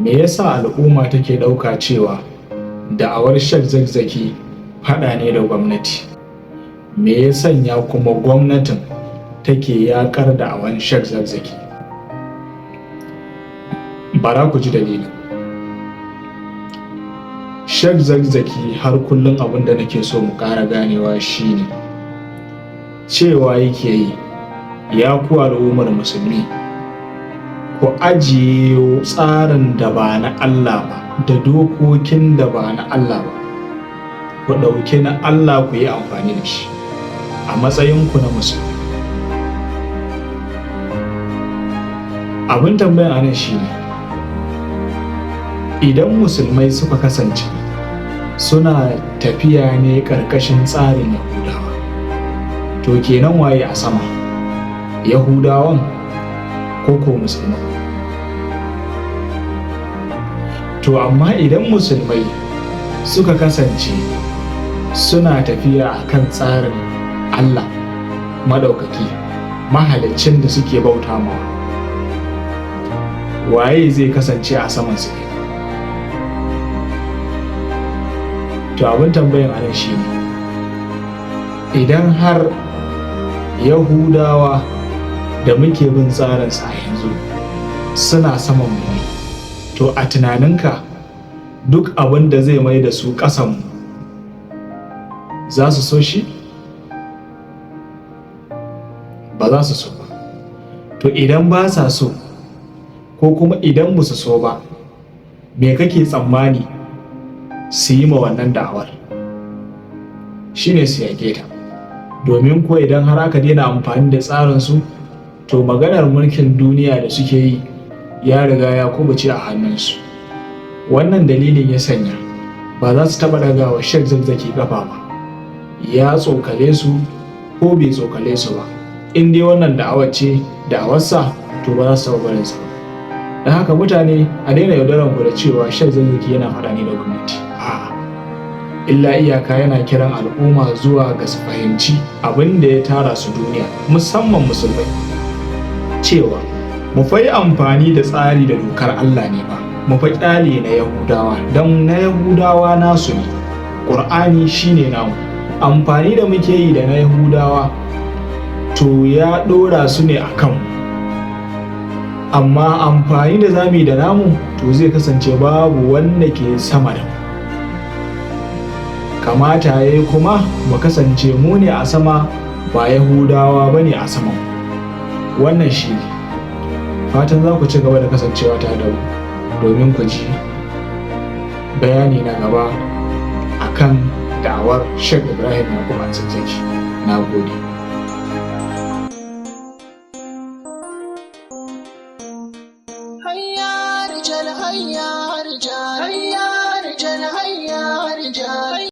Me yasa al'umma take ɗauka cewa da'awar Sheikh Zakzaky faɗa ne da gwamnati? Me ya sanya kuma gwamnatin take yaƙar da'awar Sheikh Zakzaky? Bara ku ji dalilin. Sheikh Zakzaky har kullum abin da nake so mu ƙara ganewa shine cewa yake yi, ya ku al'ummar musulmi, ku ajiye tsarin da ba na Allah ba da dokokin da ba na Allah ba, ku ɗauki na Allah ku yi amfani da shi a matsayinku na musulmi. Abin tambayan anan shi ne, idan musulmai suka kasance suna tafiya ne ƙarƙashin tsarin Yahudawa, to kenan waye a sama, Yahudawan ko musulmai? To amma idan musulmai suka kasance suna tafiya a kan tsarin Allah maɗaukaki, mahaliccin da suke bauta mawa, waye zai kasance a saman su? To abin tambayan anan shi ne, idan har Yahudawa da muke bin tsarinsa a yanzu suna saman mu ne, to a tunaninka duk abin da zai mai da su ƙasanmu za su so shi? Ba za su so ba. To idan ba sa so, ko kuma idan ba su so ba, me kake tsammani su yi ma wannan da'awar? Shi ne su yake ta. Domin ko idan har aka daina amfani da tsarinsu, to maganar mulkin duniya da suke yi ya riga ya kubuce a hannunsu. Wannan dalilin ya sanya ba za su taɓa ɗaga wa Sheikh Zakzaky ƙafa ba, ya tsokale su ko bai tsokale su ba. In dai wannan da'awar ce da'awarsa, to ba za su taɓa barinsa ba. Don haka mutane a daina yaudaran ku da cewa Sheikh Zakzaky yana faɗa ne da gwamnati. A'a, illa iyaka yana kiran al'umma zuwa ga su fahimci abin da ya tara su duniya, musamman musulmai, cewa mu fa yi amfani da tsari da dokar Allah ne ba, mu fa ƙyale na Yahudawa, don na Yahudawa nasu ne, ƙur'ani shine namu. Amfani da muke yi da na Yahudawa to ya ɗora su ne a kanmu, amma amfani da zamu yi da namu to zai kasance babu wanda ke sama da mu. Kamata ya yi kuma mu kasance mu ne a sama, ba Yahudawa ba ne a saman. Wannan shi ne. Fatan za ku ci gaba da kasancewa tare da mu domin ku ji bayani na gaba akan da'awar Sheikh Ibrahim Zakzaky. Na gode. Hayya rijal hayya rijal hayya rijal hayya